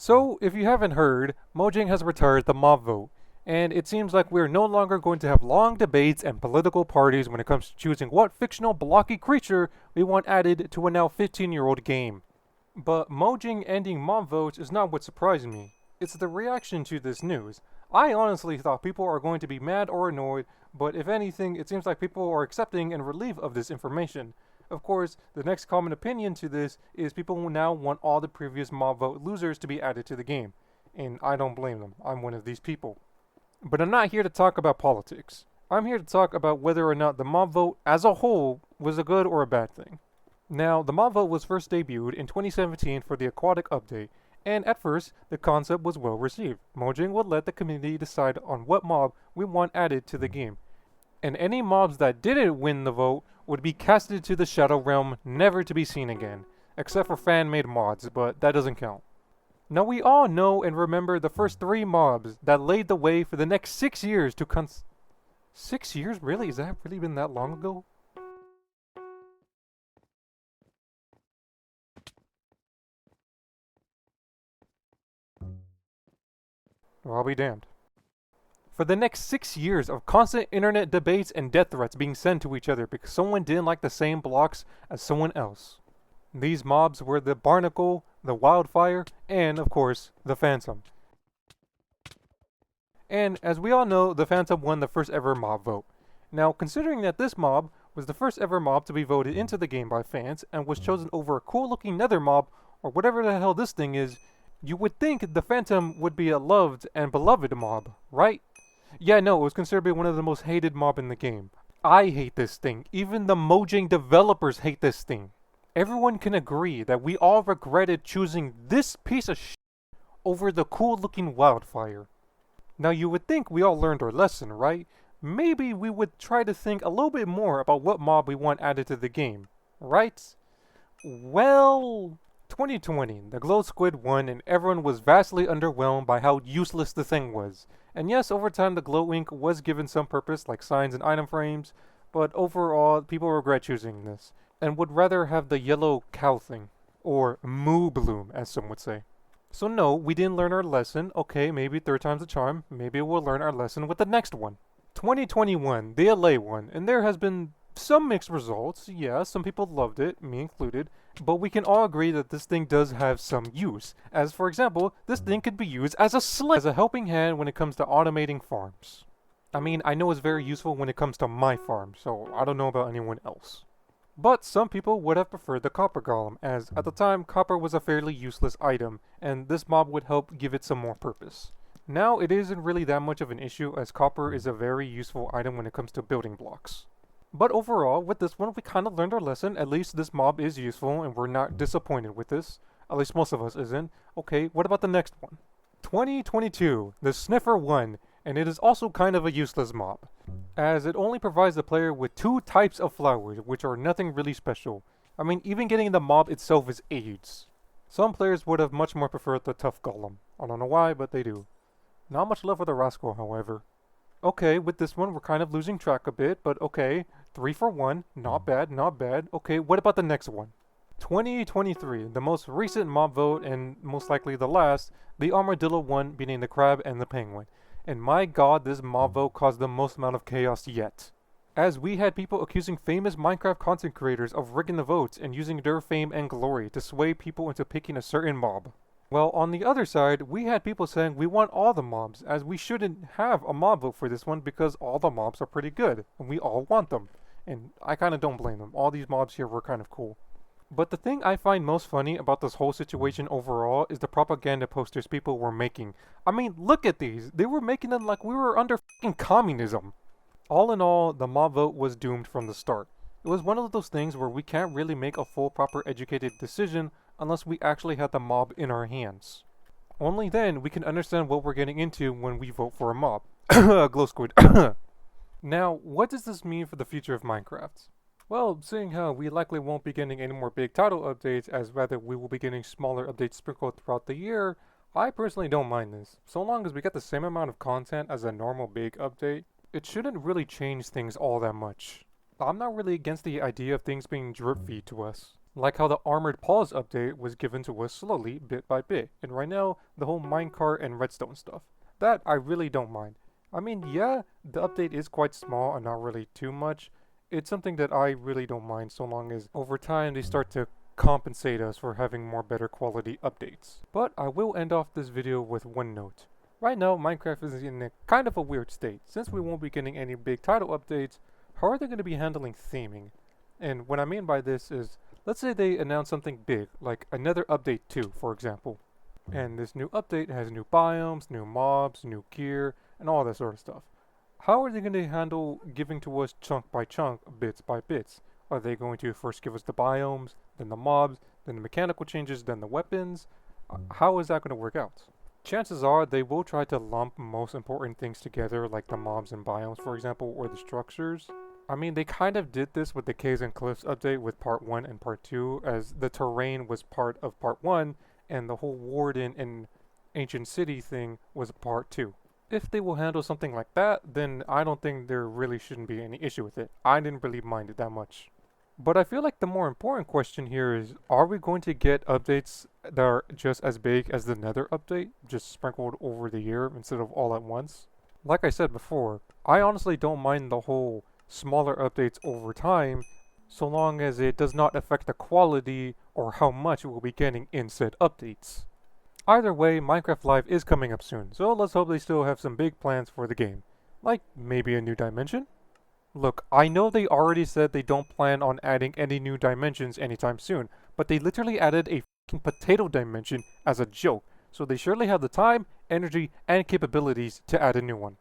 So, if you haven't heard, Mojang has retired the mob vote, and it seems like we're no longer going to have long debates and political parties when it comes to choosing what fictional blocky creature we want added to a now 15-year-old game. But Mojang ending mob votes is not what surprised me. It's the reaction to this news. I honestly thought people are going to be mad or annoyed, but if anything, it seems like people are accepting and relieved of this information. Of course, the next common opinion to this is people will now want all the previous mob vote losers to be added to the game. And I don't blame them. I'm one of these people. But I'm not here to talk about politics. I'm here to talk about whether or not the mob vote as a whole was a good or a bad thing. Now, the mob vote was first debuted in 2017 for the Aquatic update, and at first, the concept was well received. Mojang would let the community decide on what mob we want added to the game. And any mobs that didn't win the vote would be casted to the Shadow Realm, never to be seen again, except for fan-made mods, but that doesn't count. Now we all know and remember the first 3 mobs that laid the way for the next 6 years to 6 years? Really? Has that really been that long ago? Well, I'll be damned. For the next 6 years of constant internet debates and death threats being sent to each other because someone didn't like the same blocks as someone else. These mobs were the Barnacle, the Wildfire, and, of course, the Phantom. And, as we all know, the Phantom won the first ever mob vote. Now, considering that this mob was the first ever mob to be voted into the game by fans and was chosen over a cool looking nether mob, or whatever the hell this thing is, you would think the Phantom would be a loved and beloved mob, right? Yeah, no, it was considered to be one of the most hated mob in the game. I hate this thing. Even the Mojang developers hate this thing. Everyone can agree that we all regretted choosing this piece of shit over the cool looking Wildfire. Now you would think we all learned our lesson, right? Maybe we would try to think a little bit more about what mob we want added to the game, right? Well, 2020, the Glow Squid won and everyone was vastly underwhelmed by how useless the thing was. And yes, over time the Glow Ink was given some purpose like signs and item frames, but overall people regret choosing this, and would rather have the yellow cow thing, or moo bloom as some would say. So no, we didn't learn our lesson. Okay, maybe third time's a charm. Maybe we'll learn our lesson with the next one. 2021, the LA one, and there has been some mixed results. Yeah, some people loved it, me included, but we can all agree that this thing does have some use. As for example, this thing could be used as a as a helping hand when it comes to automating farms. I mean, I know it's very useful when it comes to my farm, so I don't know about anyone else. But some people would have preferred the copper golem, as at the time copper was a fairly useless item, and this mob would help give it some more purpose. Now it isn't really that much of an issue as copper is a very useful item when it comes to building blocks. But overall, with this one we kind of learned our lesson. At least this mob is useful and we're not disappointed with this. At least most of us isn't. Okay, what about the next one? 2022, the Sniffer 1, and it is also kind of a useless mob, as it only provides the player with 2 types of flowers, which are nothing really special. I mean, even getting the mob itself is AIDS. Some players would have much more preferred the Tough Golem. I don't know why, but they do. Not much love for the Rascal, however. Okay, with this one we're kind of losing track a bit, but okay. 3 for 1, not bad, not bad. Okay, what about the next one? 2023, the most recent mob vote and most likely the last, the Armadillo one beating the Crab and the Penguin. And my god, this mob vote caused the most amount of chaos yet. As we had people accusing famous Minecraft content creators of rigging the votes and using their fame and glory to sway people into picking a certain mob. Well, on the other side, we had people saying we want all the mobs, as we shouldn't have a mob vote for this one because all the mobs are pretty good, and we all want them. And I kind of don't blame them. All these mobs here were kind of cool. But the thing I find most funny about this whole situation overall is the propaganda posters people were making. I mean, look at these. They were making them like we were under fucking communism. All in all, the mob vote was doomed from the start. It was one of those things where we can't really make a full proper educated decision unless we actually had the mob in our hands. Only then we can understand what we're getting into when we vote for a mob. Glow squid. Now, what does this mean for the future of Minecraft? Well, seeing how we likely won't be getting any more big title updates, as rather we will be getting smaller updates sprinkled throughout the year, I personally don't mind this. So long as we get the same amount of content as a normal big update, it shouldn't really change things all that much. I'm not really against the idea of things being drip feed to us. Like how the Armored Paws update was given to us slowly, bit by bit, and right now, the whole minecart and redstone stuff. That I really don't mind. I mean, yeah, the update is quite small and not really too much. It's something that I really don't mind so long as over time they start to compensate us for having more better quality updates. But I will end off this video with one note. Right now, Minecraft is in a kind of a weird state. Since we won't be getting any big title updates, how are they going to be handling theming? And what I mean by this is, let's say they announce something big, like another update 2, for example. And this new update has new biomes, new mobs, new gear, and all that sort of stuff. How are they going to handle giving to us chunk by chunk, bits by bits? Are they going to first give us the biomes, then the mobs, then the mechanical changes, then the weapons? How is that going to work out? Chances are they will try to lump most important things together, like the mobs and biomes, for example, or the structures. I mean, they kind of did this with the Caves and Cliffs update with Part 1 and Part 2, as the terrain was part of Part 1, and the whole Warden and Ancient City thing was Part 2. If they will handle something like that, then I don't think there really shouldn't be any issue with it. I didn't really mind it that much. But I feel like the more important question here is, are we going to get updates that are just as big as the Nether update, just sprinkled over the year instead of all at once? Like I said before, I honestly don't mind the whole smaller updates over time, so long as it does not affect the quality or how much we'll be getting in said updates. Either way, Minecraft Live is coming up soon, so let's hope they still have some big plans for the game. Like, maybe a new dimension? Look, I know they already said they don't plan on adding any new dimensions anytime soon, but they literally added a f***ing potato dimension as a joke, so they surely have the time, energy, and capabilities to add a new one.